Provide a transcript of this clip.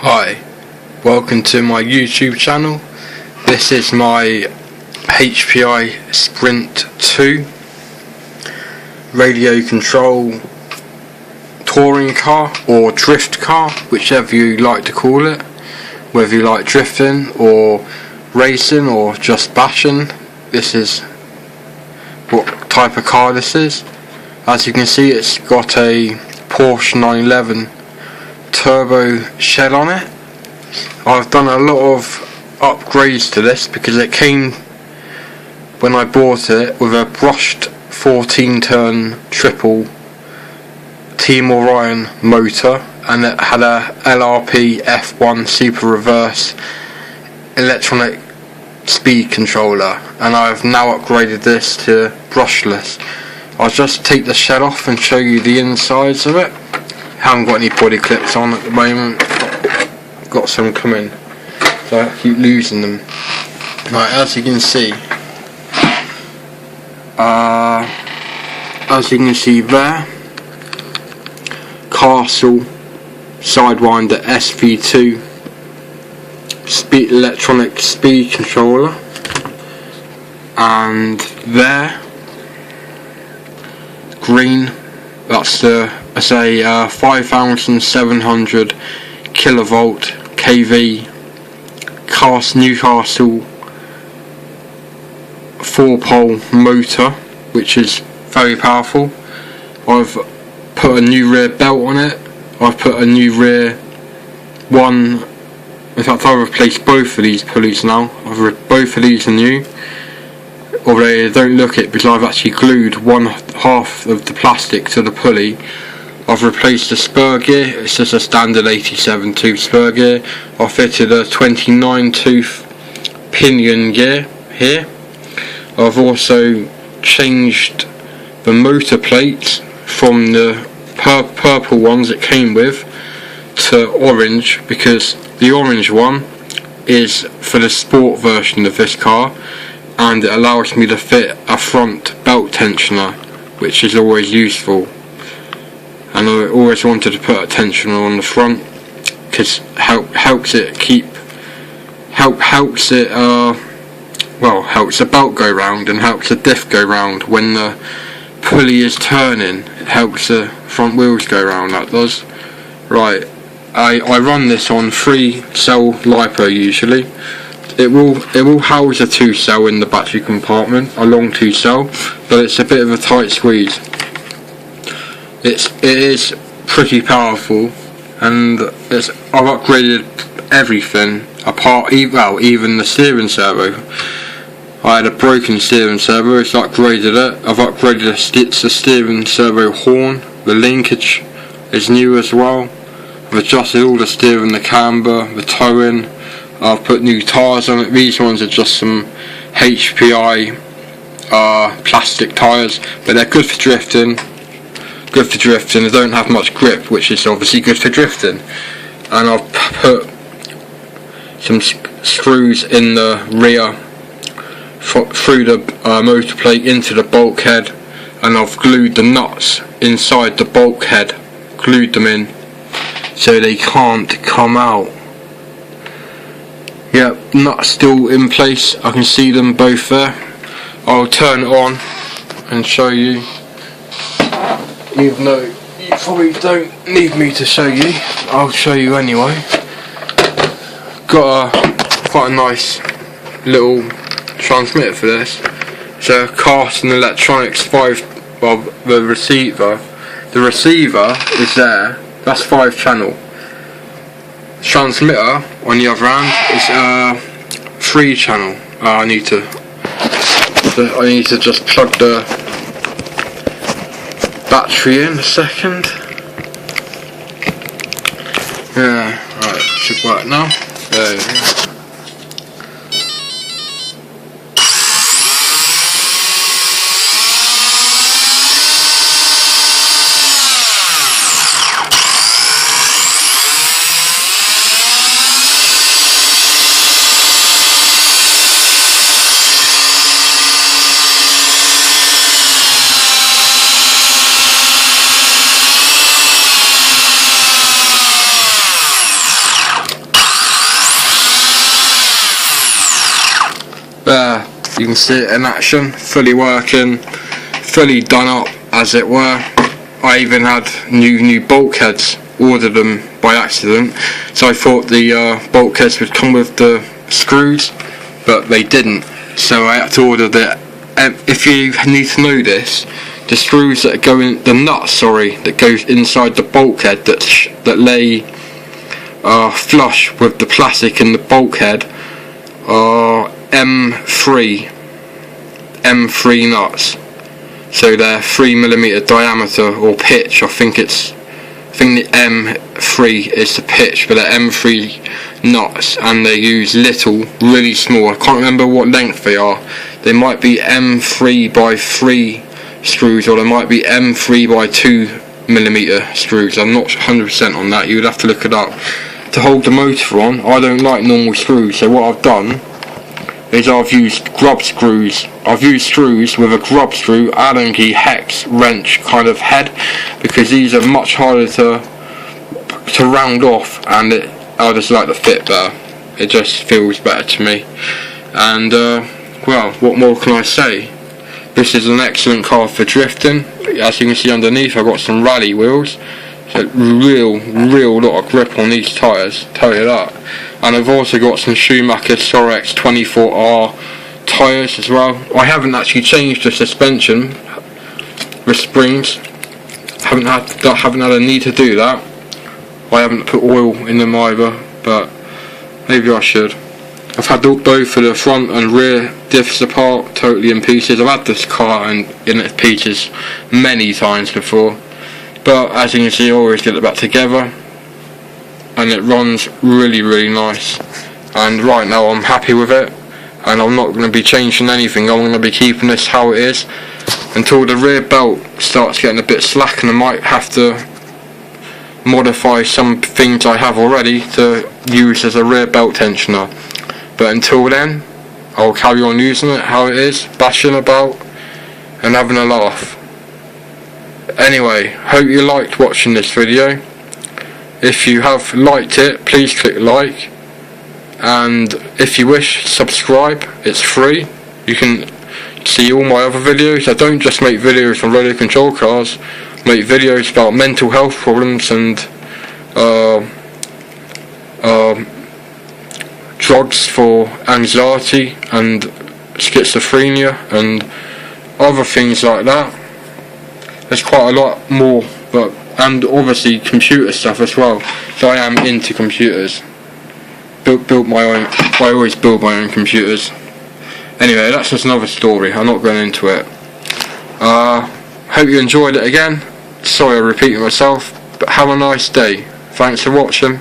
Hi, welcome to my YouTube channel. This is my HPI Sprint 2 radio control touring car or drift car, whichever you like to call it, whether you like drifting or racing or just bashing. This is what type of car this is. As you can see, it's got a Porsche 911 turbo shed on it. I've done a lot of upgrades to this because it came when I bought it with a brushed 14-turn triple Team Orion motor, and it had a LRP F1 super reverse electronic speed controller, and I've now upgraded this to brushless. I'll just take the shed off and show you the insides of it. Haven't got any body clips on at the moment. Got some coming, so I keep losing them. Right, as you can see, there, Castle Sidewinder SV2 electronic speed controller, and there, green, that's a 5,700 kilovolt kV Newcastle 4-pole motor, which is very powerful. I've put a new rear belt on it. I've put a new rear one. In fact, I've replaced both of these pulleys now. Both of these are new, although they don't look it because I've actually glued one half of the plastic to the pulley. I've replaced the spur gear. It's just a standard 87 tooth spur gear. I've fitted a 29 tooth pinion gear here. I've also changed the motor plates from the purple ones it came with to orange, because the orange one is for the sport version of this car, and it allows me to fit a front belt tensioner, which is always useful. And I always wanted to put a tensioner on the front because helps the belt go round and helps the diff go round when the pulley is turning. It helps the front wheels go round, that does. Right, I run this on 3-cell LiPo usually. It will house a 2-cell in the battery compartment, a long 2-cell, but it's a bit of a tight squeeze. It is pretty powerful, and I've upgraded everything apart, even the steering servo. I had a broken steering servo, so I upgraded it. I've upgraded the steering servo horn. The linkage is new as well. I've adjusted all the steering, the camber, the towing. I've put new tyres on it. These ones are just some HPI plastic tyres, but they're good for drifting. They don't have much grip, which is obviously good for drifting. And I've put some screws in the rear through the motor plate into the bulkhead, and I've glued the nuts inside the bulkhead, glued them in so they can't come out. Yep, nuts still in place. I can see them both there. I'll turn it on and show you, even though you probably don't need me to show you. I'll show you anyway. Got quite a nice little transmitter for this. It's a Carson Electronics 5. Well, the receiver is there. That's 5-channel. Transmitter on the other hand is 3-channel. I need to just plug the battery in a second. Yeah, right, should work now. There you go. You can see it in action, fully working, fully done up as it were. I even had new bulkheads, ordered them by accident, so I thought the bulkheads would come with the screws, but they didn't, so I had to order the, if you need to know this, the screws that go in, the nuts, sorry, that goes inside the bulkhead that lay flush with the plastic in the bulkhead are M3 nuts. So they're 3mm diameter or pitch. I think the M3 is the pitch, but they're M3 nuts, and they use little, really small. I can't remember what length they are. They might be M3 by 3 screws, or they might be M3 by 2mm screws. I'm not 100% on that. You would have to look it up. To hold the motor on, I don't like normal screws, so what I've done is I've used grub screws. I've used screws with a grub screw, Allen key, hex, wrench kind of head, because these are much harder to round off, and I just like the fit better. It just feels better to me. And well, what more can I say? This is an excellent car for drifting. As you can see underneath, I've got some rally wheels. So real lot of grip on these tyres, tell you that. And I've also got some Schumacher Sorex 24R tyres as well. I haven't actually changed the suspension with springs. Haven't had a need to do that. I haven't put oil in them either, but maybe I should. I've had both of the front and rear diffs apart, totally in pieces. I've had this car in its pieces many times before. But as you can see, I always get it back together, and it runs really nice. And right now I'm happy with it, and I'm not going to be changing anything. I'm going to be keeping this how it is until the rear belt starts getting a bit slack, and I might have to modify some things I have already to use as a rear belt tensioner. But until then, I'll carry on using it how it is, bashing about and having a laugh. Anyway, hope you liked watching this video. If you have liked it, please click like, and if you wish, subscribe. It's free. You can see all my other videos. I don't just make videos on radio control cars. I make videos about mental health problems and drugs for anxiety and schizophrenia and other things like that. There's quite a lot more, and obviously computer stuff as well. So I am into computers. Built my own. I always build my own computers. Anyway, that's just another story. I'm not going into it. Hope you enjoyed it again. Sorry I'm repeating myself, but have a nice day. Thanks for watching.